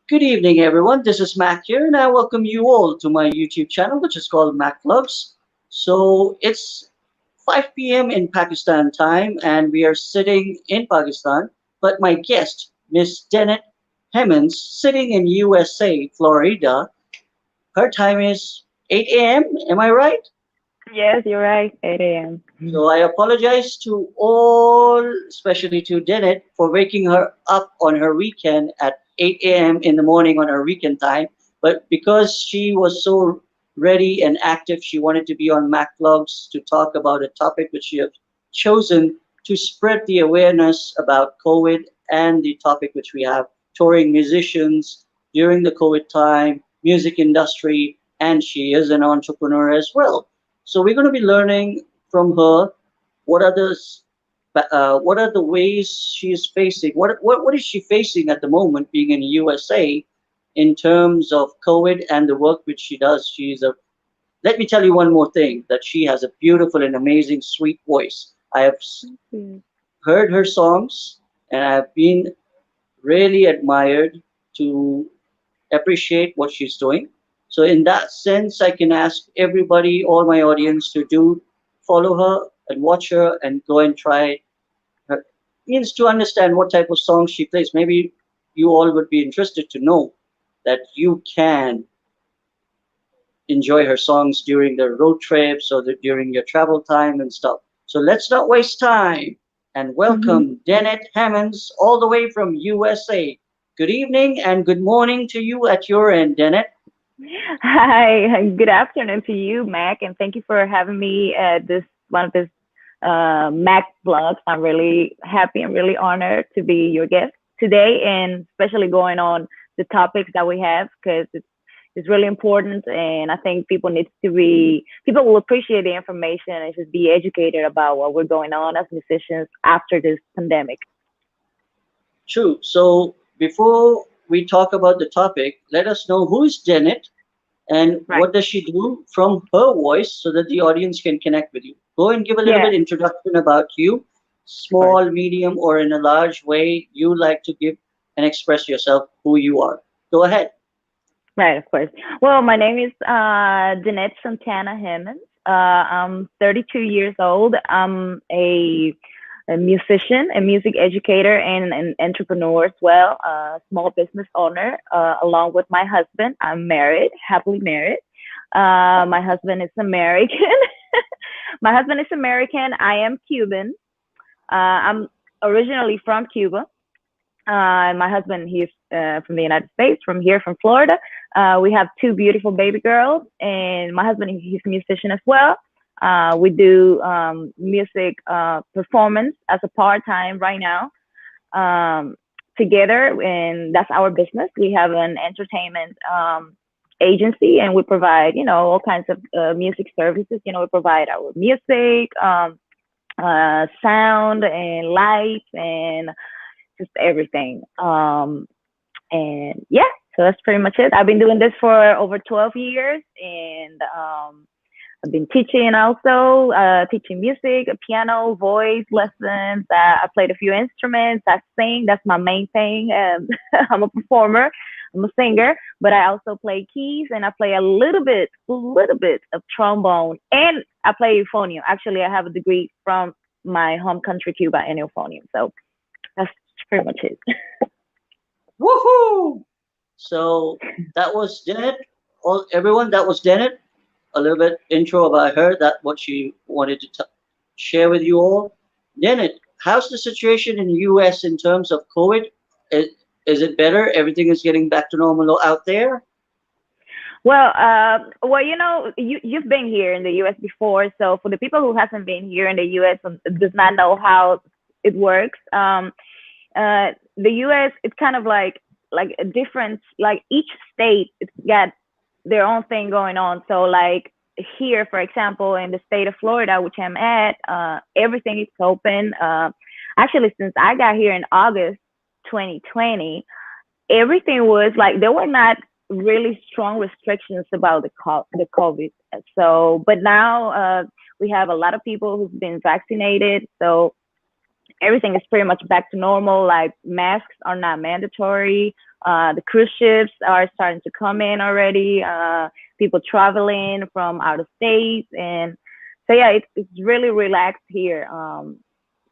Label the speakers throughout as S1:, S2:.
S1: Good evening, everyone. This is Mac here, and I welcome you all to my YouTube channel, which is called Mac Vlogs. So it's 5 p.m. in Pakistan time, and we are sitting in Pakistan. But my guest, Miss Denet Hemmans, sitting in USA, Florida. Her time is 8 a.m. Am I right?
S2: Yes, you're right. 8 a.m.
S1: So I apologize to all, especially to Denet, for waking her up on her weekend at 8 a.m. in the morning on her weekend time. But because she was so ready and active, she wanted to be on Mac Vlogs to talk about a topic which she has chosen to spread the awareness about COVID and the topic which we have touring musicians during the COVID time, music industry, and she is an entrepreneur as well. So we're going to be learning from her what are the ways she is facing what is she facing at the moment being in USA in terms of COVID and the work which she does. She's a Let me tell you one more thing, that she has a beautiful and amazing sweet voice. I have
S2: Mm.
S1: heard her songs and I've been really admired to appreciate what she's doing. So in that sense, I can ask everybody, all my audience, to do follow her and watch her and go and try her. Means to understand what type of songs she plays. Maybe you all would be interested to know that you can enjoy her songs during the road trips or during your travel time and stuff. So let's not waste time and welcome Denet Hammonds all the way from USA. Good evening and good morning to you at your end, Denet.
S2: Hi, good afternoon to you, Mac, and thank you for having me at this one of this Mac vlogs. I'm really happy and really honored to be your guest today, and especially going on the topics that we have because it's really important, and I think people will appreciate the information and just be educated about what we're going on as musicians after this pandemic.
S1: True. So before we talk about the topic, let us know who is Janet and
S2: Right.
S1: what does she do from her voice so that the audience can connect with you. Go and give a little
S2: Yeah,
S1: bit introduction about you,
S2: of course.
S1: small, medium, or in a large way you like to give and express yourself who you are. Go ahead.
S2: Right, of course. Well, my name is Denet Santana Hemmans. I'm 32 years old. I'm a musician, a music educator, and an entrepreneur as well, a small business owner, along with my husband. I'm married, happily married. My husband is American. My husband is American. I am Cuban. I'm originally from Cuba. My husband, he's from the United States, from here, from Florida. We have two beautiful baby girls, and my husband, he's a musician as well. We do music performance as a part time right now together, and that's our business. We have an entertainment agency, and we provide, all kinds of music services. We provide our music, sound, and lights, and just everything. And yeah, so that's pretty much it. I've been doing this for over 12 years, and I've been teaching also, teaching music, piano, voice lessons. I played a few instruments. I sing. That's my main thing. I'm a performer. I'm a singer, but I also play keys and I play a little bit of trombone, and I play euphonium. Actually, I have a degree from my home country, Cuba, in euphonium. So that's pretty much it.
S1: Woohoo! So that was Janet. All everyone, that was Janet. A little bit intro about her, that what she wanted to share with you all. Janet, how's the situation in the US in terms of COVID? Is, is it better? Everything is getting back to normal out there?
S2: Well, you've been here in the U.S. before, so for the people who hasn't been here in the U.S. and does not know how it works, the U.S. it's kind of like a different, like each state it's got their own thing going on. So like here, for example, in the state of Florida, which I'm at, everything is open. Actually, since I got here in August 2020, everything was like there were not really strong restrictions about the COVID. So, but now we have a lot of people who've been vaccinated. So everything is pretty much back to normal. Like masks are not mandatory. The cruise ships are starting to come in already. People traveling from out of state, and so yeah, it's really relaxed here,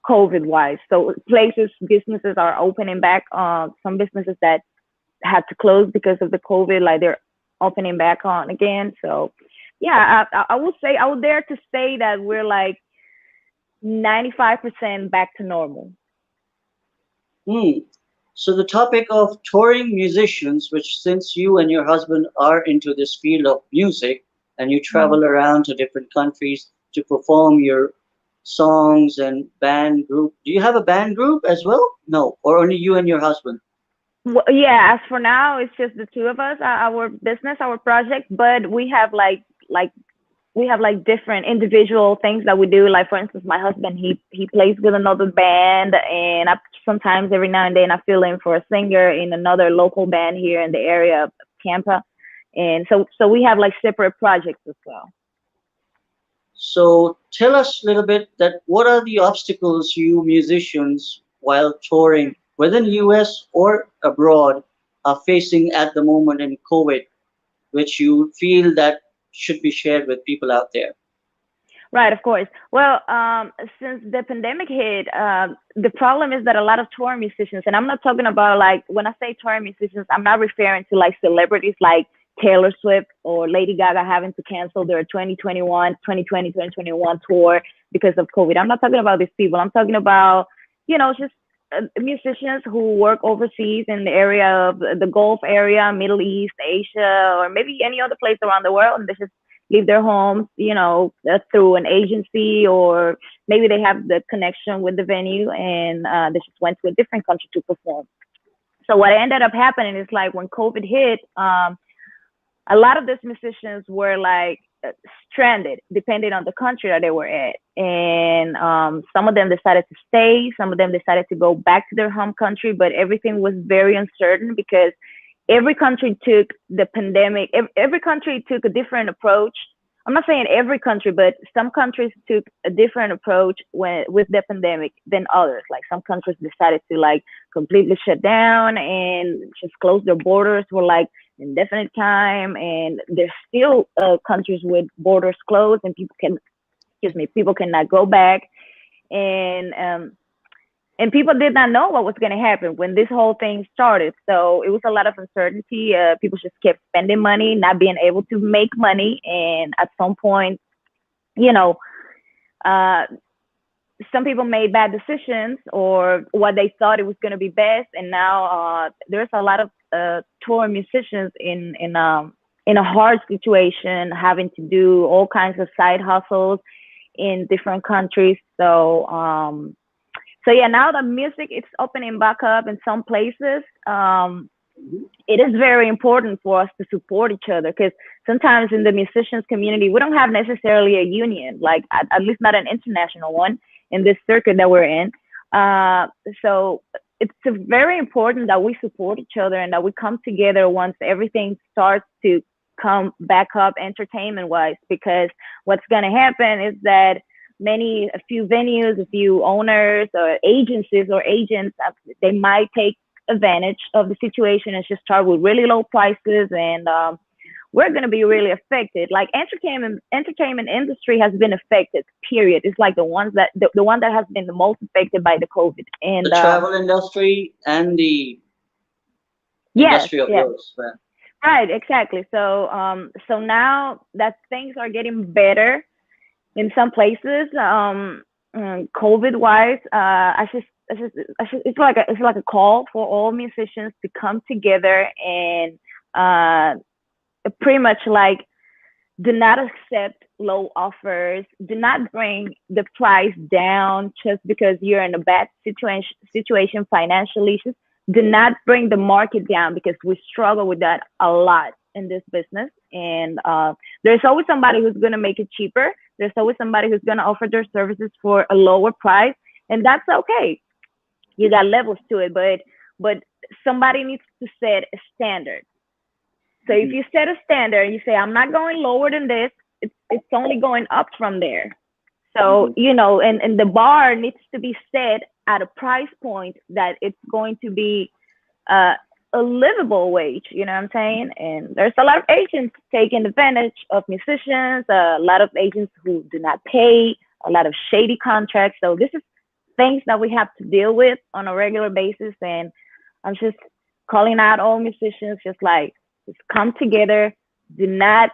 S2: COVID wise. So places, businesses are opening back. Some businesses that had to close because of the COVID, like they're opening back on again. So yeah, I would say, I would dare to say that we're like 95% back to normal.
S1: Hmm. So the topic of touring musicians, which since you and your husband are into this field of music and you
S2: Mhm.
S1: travel around to different countries to perform your songs and band group, do you have a band group as well? No, or only you and your husband?
S2: Well, yeah, as for now, it's just the two of us, our business, our project, but we have like we have like different individual things that we do. Like for instance, my husband, he plays with another band, and I sometimes every now and then I fill in for a singer in another local band here in the area of Tampa. And so we have like separate projects as well.
S1: So tell us a little bit that what are the obstacles you musicians while touring, whether in US or abroad, are facing at the moment in COVID, which you feel that should be shared with people out there?
S2: Right, of course. Well, since the pandemic hit, the problem is that a lot of touring musicians, and I'm not talking about like, when I say touring musicians, I'm not referring to like celebrities like Taylor Swift or Lady Gaga having to cancel their 2021 tour because of COVID. I'm not talking about these people. I'm talking about, just musicians who work overseas in the area of the Gulf area, Middle East, Asia, or maybe any other place around the world, and they just leave their homes, through an agency, or maybe they have the connection with the venue, and they just went to a different country to perform. So what ended up happening is like when COVID hit, a lot of these musicians were like stranded, depending on the country that they were at. And some of them decided to stay, some of them decided to go back to their home country, but everything was very uncertain because every country took the pandemic, every country took a different approach. I'm not saying every country, but some countries took a different approach with the pandemic than others. Like some countries decided to like completely shut down and just close their borders for like indefinite time. And there's still countries with borders closed and people cannot go back. And people did not know what was going to happen when this whole thing started. So it was a lot of uncertainty. People just kept spending money, not being able to make money. And at some point, you know, uh, some people made bad decisions or what they thought it was going to be best. And now there's a lot of tour musicians in a hard situation, having to do all kinds of side hustles in different countries. So yeah, now the music is opening back up in some places. It is very important for us to support each other because sometimes in the musicians community, we don't have necessarily a union, like at least not an international one in this circuit that we're in. So it's very important that we support each other and that we come together once everything starts to come back up entertainment wise, because what's going to happen is that a few venues, a few owners or agencies or agents, they might take advantage of the situation and just start with really low prices, and we're going to be really affected. Like entertainment industry has been affected, period. It's like the one that has been the most affected by the COVID.
S1: The
S2: And
S1: travel industry and the
S2: yes,
S1: industry of
S2: yes,
S1: yours, man.
S2: right, exactly. So now that things are getting better in some places, COVID wise, it's like a call for all musicians to come together and pretty much like do not accept low offers, do not bring the price down just because you're in a bad situation financially. Just do not bring the market down, because we struggle with that a lot in this business. And there's always somebody who's going to make it cheaper. There's always somebody who's going to offer their services for a lower price, and that's okay. You got levels to it, but somebody needs to set a standard. So if
S1: Mhm.
S2: you set a standard, you say, I'm not going lower than this, it's only going up from there. So,
S1: Hmm.
S2: and the bar needs to be set at a price point that it's going to be uh, a livable wage, you know what I'm saying? And there's a lot of agents taking advantage of musicians, a lot of agents who do not pay, a lot of shady contracts. So this is things that we have to deal with on a regular basis. And I'm just calling out all musicians, just come together. Do not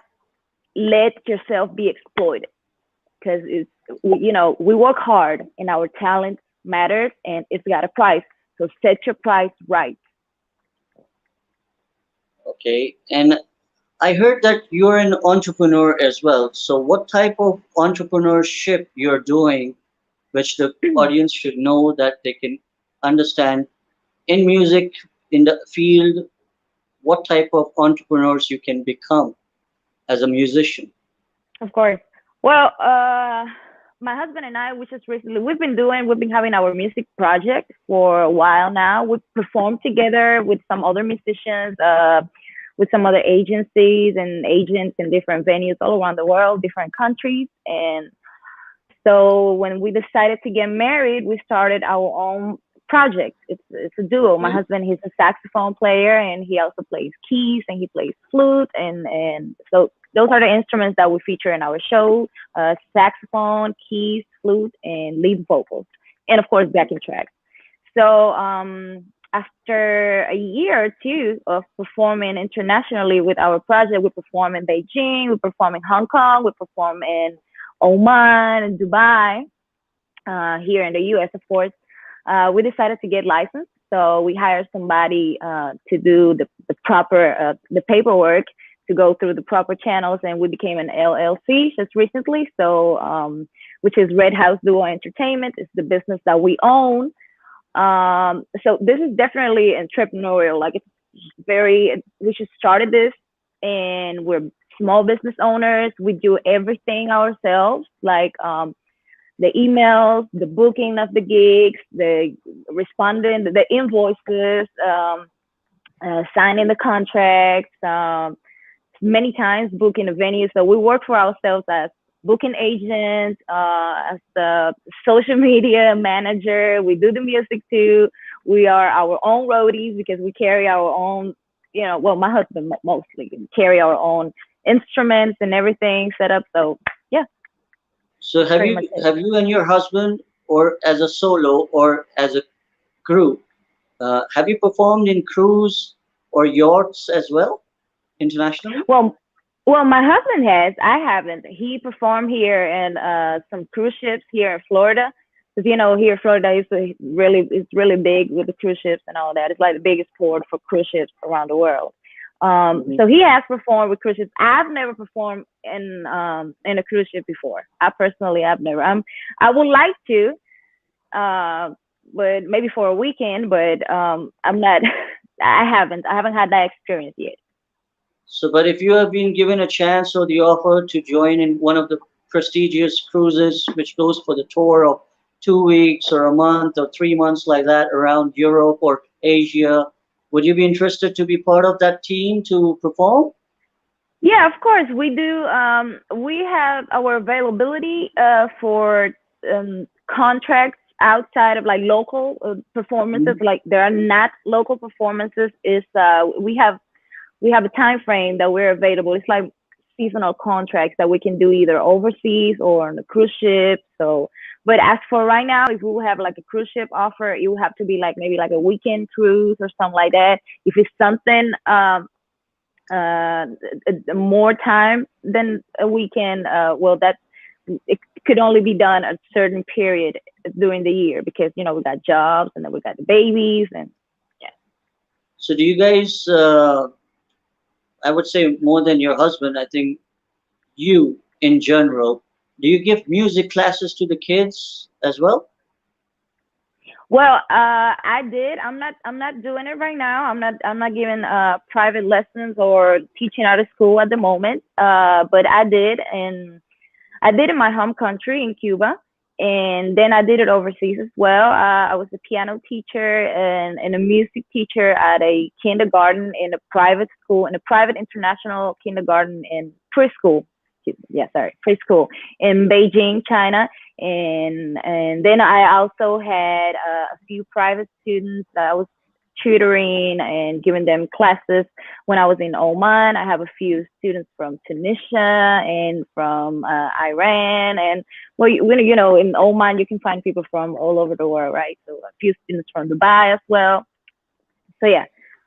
S2: let yourself be exploited because we work hard and our talent matters and it's got a price. So set your price right.
S1: Okay. And I heard that you're an entrepreneur as well. So what type of entrepreneurship you're doing, which the audience should know that they can understand in music, in the field, what type of entrepreneurs you can become as a musician?
S2: Of course. Well, my husband and I, we just recently, we've been having our music project for a while now. We performed together with some other musicians, with some other agencies and agents in different venues all around the world, different countries. And so when we decided to get married, we started our own project. It's a duo. My
S1: Okay.
S2: husband, he's a saxophone player, and he also plays keys and he plays flute, and so those are the instruments that we feature in our show: saxophone, keys, flute, and lead vocals, and of course backing tracks. So after a year or two of performing internationally with our project, we perform in Beijing, we perform in Hong Kong, we perform in Oman and Dubai, here in the US, of course. We decided to get licensed. So we hired somebody to do the proper the paperwork to go through the proper channels, and we became an LLC just recently. So which is Red House Duo Entertainment. It's the business that we own. So this is definitely entrepreneurial. Like it's very, we just started this, and we're small business owners. We do everything ourselves, like the emails, the booking of the gigs, the responding, the invoices, signing the contracts, many times booking a venue. So we work for ourselves as booking agents, as the social media manager. We do the music too. We are our own roadies because we carry our own, well, my husband mostly carry our own instruments and everything set up. So yeah,
S1: So
S2: that's pretty much it.
S1: have you and your husband, or as a solo or as a group, have you performed in cruise or yachts as well internationally?
S2: Well, my husband has. I haven't. He performed here in some cruise ships here in Florida. Because here in Florida it's really big with the cruise ships and all that. It's like the biggest port for cruise ships around the world.
S1: Hmm.
S2: So he has performed with cruise ships. I've never performed in a cruise ship before. I've never. I would like to, uh, but maybe for a weekend. But I'm not. I haven't. I haven't had that experience yet.
S1: So, but if you have been given a chance or the offer to join in one of the prestigious cruises, which goes for the tour of 2 weeks or a month or 3 months like that around Europe or Asia, would you be interested to be part of that team to perform?
S2: Yeah, of course we do. We have our availability for contracts outside of like local performances.
S1: Mhm.
S2: Like there are not local performances. Is we have a time frame that we're available. It's like seasonal contracts that we can do either overseas or on a cruise ship. So, but as for right now, if we will have like a cruise ship offer, it will have to be like maybe like a weekend cruise or something like that. If it's something uh, more time than a weekend, well, that it could only be done a certain period during the year because we got jobs and then we got the babies and yeah.
S1: So, do you guys, I would say more than your husband, I think you in general, do you give music classes to the kids as well?
S2: Well, I did. I'm not doing it right now. I'm not giving private lessons or teaching out of school at the moment. But I did, and I did in my home country in Cuba, and then I did it overseas as well. I was a piano teacher and a music teacher at a kindergarten in a private school, in a private international kindergarten in preschool. yeah, sorry, preschool in Beijing, China. And then I also had a few private students that I was tutoring and giving them classes when I was in Oman. I have a few students from Tunisia and from Iran, and well, you know, in Oman you can find people from all over the world, right? So a few students from Dubai as well. So yeah,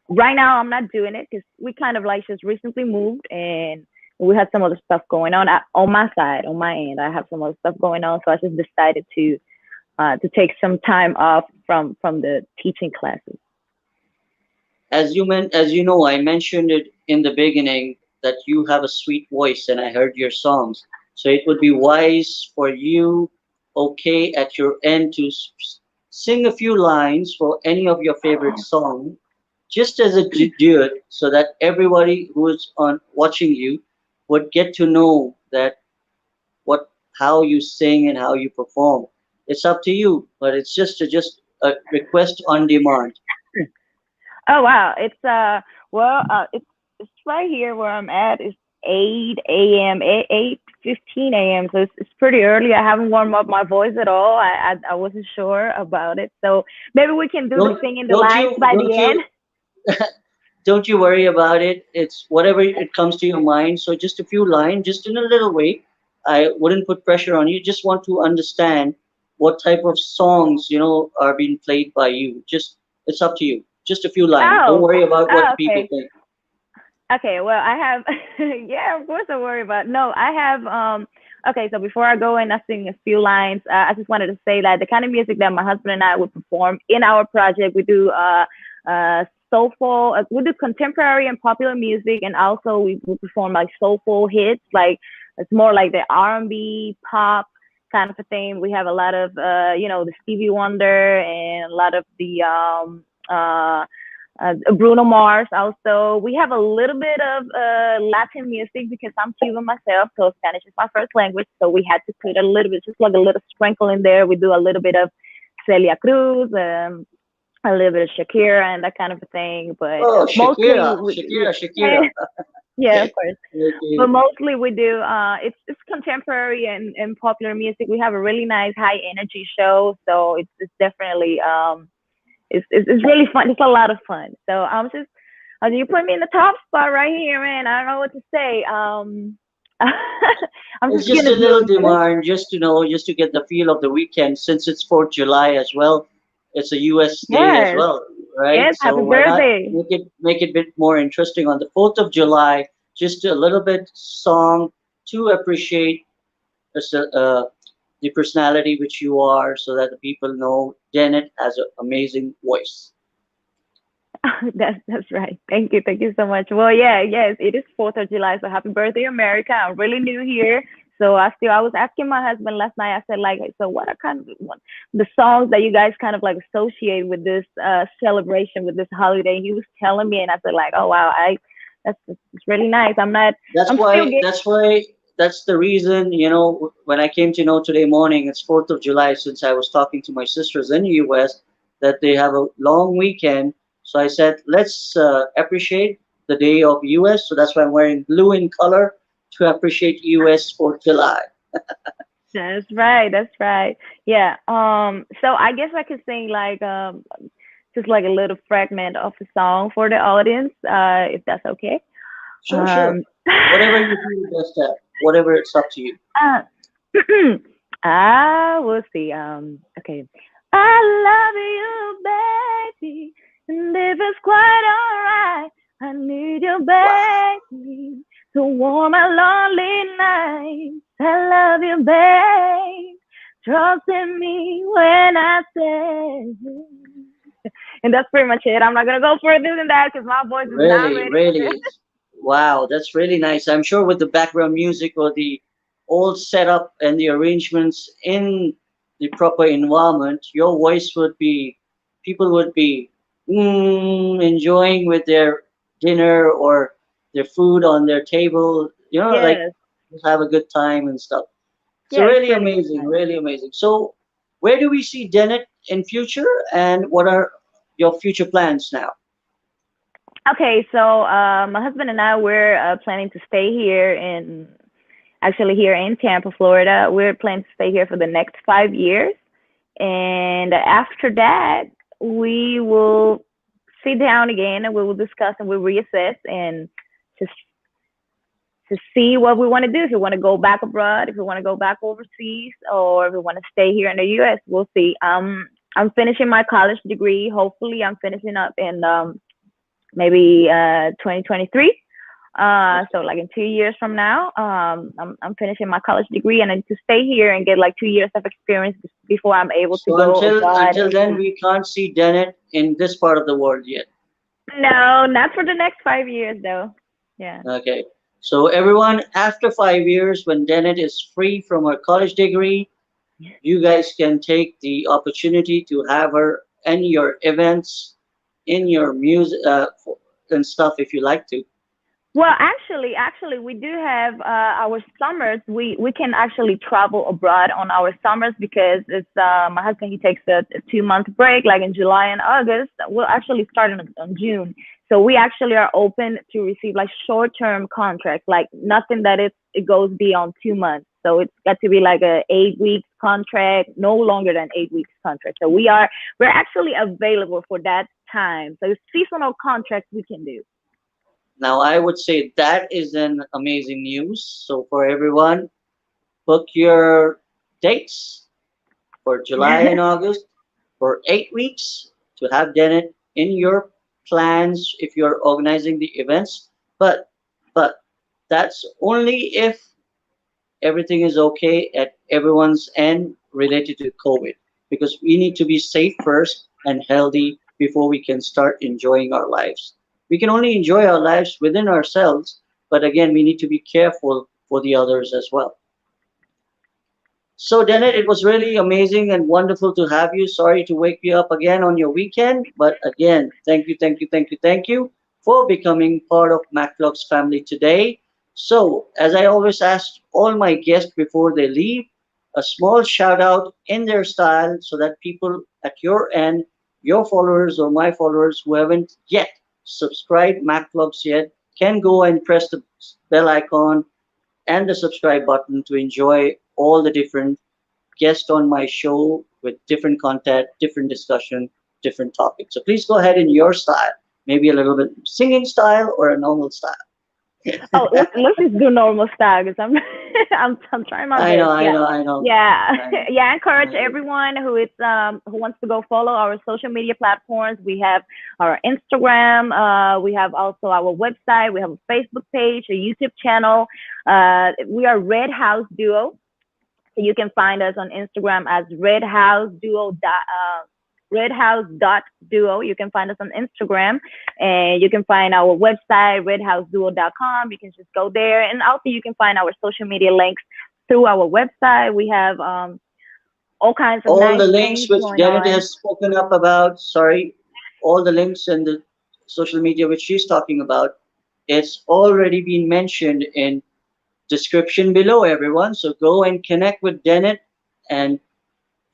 S2: right now I'm not doing it because we kind of like just recently moved and we had some other stuff going on on my side, on my end. I have some other stuff going on, so I just decided to take some time off from the teaching classes.
S1: As you know, I mentioned it in the beginning that you have a sweet voice, and I heard your songs. So it would be wise for you, okay, at your end to sing a few lines for any of your favorite songs, just as a duet, so that everybody who is on watching you would get to know that what how you sing and how you perform. It's up to you, but it's just a request on demand.
S2: Oh wow, it's well it's right here where I'm at. It's 8 a.m. 8:15 a.m. So it's pretty early. I haven't warmed up my voice at all. I wasn't sure about it. So maybe we can do the
S1: Don't
S2: singing the
S1: don't
S2: lines
S1: you
S2: by
S1: don't
S2: the end.
S1: you don't you worry about it. It's whatever it comes to your mind. So just a few lines, just in a little way. I wouldn't put pressure on you. Just want to understand what type of songs, are being played by you. Just it's up to you. Just a few lines. Don't
S2: Oh,
S1: worry about
S2: oh,
S1: what people
S2: okay.
S1: think.
S2: Okay, well, I have, yeah, of course I worry about. No, I have, okay, so before I go and I sing a few lines, I just wanted to say that the kind of music that my husband and I would perform in our project, we do soulful, we do contemporary and popular music, and also we perform like soulful hits, like it's more like the R&B, pop kind of a thing. We have a lot of, the Stevie Wonder and a lot of the, Bruno Mars also. We have a little bit of Latin music because I'm Cuban myself, so Spanish is my first language. So we had to put a little bit, just like a little sprinkle in there. We do a little bit of Celia Cruz, a little bit of Shakira and that kind of a thing. But
S1: Oh,
S2: mostly,
S1: Shakira, Shakira, Shakira.
S2: yeah, of course. But
S1: Okay.
S2: mostly we do it's contemporary and popular music. We have a really nice high energy show, so it's definitely it's really fun. It's a lot of fun. So I'm just you put me in the top spot right here, man. I don't know what to say. I'm
S1: It's
S2: just
S1: just
S2: gonna
S1: a
S2: do
S1: little
S2: this.
S1: demand, just to know, just to get the feel of the weekend, since it's 4th July as well. It's a U.S. day as
S2: Yes,
S1: well, right?
S2: yes.
S1: So
S2: Happy
S1: why not
S2: birthday.
S1: make it a bit more interesting on the 4th of July? Just a little bit song to appreciate the personality which you are, so that the people know Janet has an amazing voice.
S2: That's right. Thank you so much. Well, yeah, yes, it is 4th of July, so happy birthday, America. I'm really new here, so I was asking my husband last night. I said like, so what are kind of the songs that you guys kind of like associate with this celebration, with this holiday? He was telling me, and I said like, oh wow, it's really nice.
S1: That's
S2: I'm still
S1: why.
S2: getting.
S1: That's why. That's the reason. When I came to know today morning, it's 4th of July. Since I was talking to my sisters in the U.S. that they have a long weekend, so I said let's appreciate the day of U.S. So that's why I'm wearing blue in color to appreciate U.S. 4th of July.
S2: That's right. That's right. Yeah. So I guess I could sing like just like a little fragment of the song for the audience, if that's okay.
S1: Sure, sure.
S2: Um,
S1: Whatever you feel best at. Whatever, it's up to you.
S2: uh, we'll see. Okay. I love you, baby, and if it's quite alright, I need you,
S1: Wow.
S2: baby, to warm my lonely nights. I love you, babe. Trust in me when I say. And that's pretty much it. I'm not gonna go further than that because my voice is not
S1: Really,
S2: ready for
S1: really.
S2: this.
S1: Wow, that's really nice. I'm sure with the background music or the old setup and the arrangements in the proper environment, your voice would be, people would be enjoying with their dinner or their food on their table, like
S2: Yes,
S1: just have a good time and stuff. So
S2: yeah, it's
S1: really
S2: really
S1: amazing,
S2: nice.
S1: really amazing. So where do we see Dennett in future, and what are your future plans now?
S2: Okay, so my husband and I we're planning to stay here actually here in Tampa, Florida. We're planning to stay here for the next 5 years. And after that, we will sit down again and we will discuss and we'll reassess and just to see what we want to do. If we want to go back abroad, if we want to go back overseas, or if we want to stay here in the U.S., we'll see. I'm finishing my college degree. Hopefully, I'm finishing up in maybe 2023. So like in 2 years from now, I'm finishing my college degree and I need to stay here and get like 2 years of experience before I'm able to
S1: So
S2: go abroad.
S1: until then, we can't see Denet in this part of the world yet.
S2: No, not for the next 5 years though. Yeah.
S1: Okay. So everyone, after 5 years, when Denet is free from her college degree, you guys can take the opportunity to have her in your events, in your music and stuff if you like to.
S2: Well, actually, we do have our summers. We can actually travel abroad on our summers because it's my husband. He takes a 2 month break, like in July and August. We'll actually start in June. So we actually are open to receive like short-term contracts, like nothing that it goes beyond 2 months. So it's got to be like a 8 weeks contract, no longer than 8 weeks contract. So we're actually available for that time. So seasonal contracts we can do.
S1: Now, I would say that is an amazing news. So for everyone, book your dates for July and August for 8 weeks to have Denet in your plans if you're organizing the events. But that's only if everything is okay at everyone's end related to COVID, because we need to be safe first and healthy before we can start enjoying our lives. We can only enjoy our lives within ourselves, but again, we need to be careful for the others as well. So, Dennett, it was really amazing and wonderful to have you. Sorry to wake you up again on your weekend, but again, thank you for becoming part of MacLog's family today. So, as I always ask all my guests before they leave, a small shout out in their style so that people at your end, your followers or my followers who haven't yet subscribed MacLogs yet, can go and press the bell icon and the subscribe button to enjoy all the different guests on my show with different content, different discussion, different topics. So please go ahead in your style, maybe a little bit singing style or a normal style.
S2: Oh, let's just do normal style because I'm I'm trying my
S1: I know,
S2: best.
S1: I
S2: Yeah.
S1: know, I know.
S2: Yeah,
S1: I know.
S2: yeah. I encourage
S1: I know.
S2: everyone who wants to go follow our social media platforms. We have our Instagram. We have also our website. We have a Facebook page, a YouTube channel. We are Red House Duo. So you can find us on Instagram as redhouse.duo. You can find us on Instagram, and you can find our website, redhouseduo.com. You can just go there, and also you can find our social media links through our website. We have all kinds of
S1: All
S2: nice
S1: the links
S2: things
S1: which
S2: going
S1: Janet
S2: on.
S1: has spoken up about, sorry, all the links and the social media which she's talking about, it's already been mentioned in description below, everyone. So go and connect with Janet and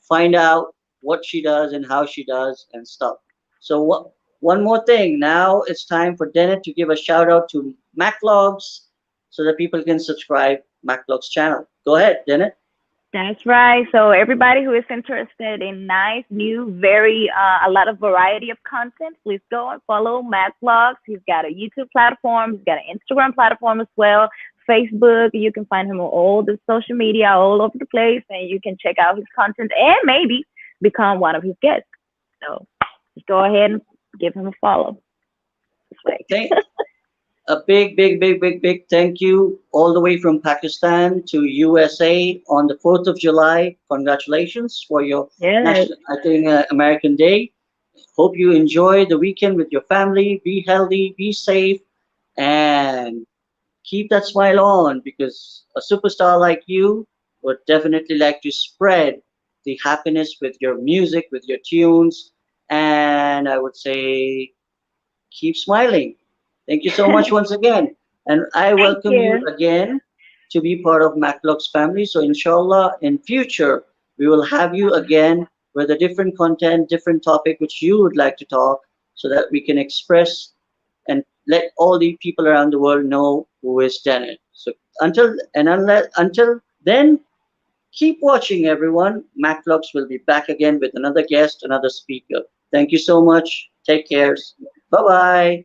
S1: find out what she does and how she does and stuff. So one more thing. Now it's time for Janet to give a shout out to MacLogs so that people can subscribe MacLogs channel. Go ahead, Janet.
S2: That's right. So everybody who is interested in nice, new, very a lot of variety of content, please go and follow Matt Vlogs. He's got a YouTube platform. He's got an Instagram platform as well. Facebook. You can find him on all the social media all over the place, and you can check out his content and maybe become one of his guests. So just go ahead and give him a follow.
S1: Thank a big thank you all the way from Pakistan to USA on the 4th of July. Congratulations for your
S2: Yes.
S1: national, I think, American Day. Hope you enjoy the weekend with your family. Be healthy, be safe, and keep that smile on because a superstar like you would definitely like to spread the happiness with your music, with your tunes, and I would say keep smiling. Thank you so much once again. And I
S2: Thank
S1: welcome you
S2: you.
S1: again to be part of MacLock's family. So inshallah, in future, we will have you again with a different content, different topic which you would like to talk so that we can express and let all the people around the world know who is Janet. So until then, keep watching, everyone. Macvlogs will be back again with another guest, another speaker. Thank you so much. Take care. Bye bye.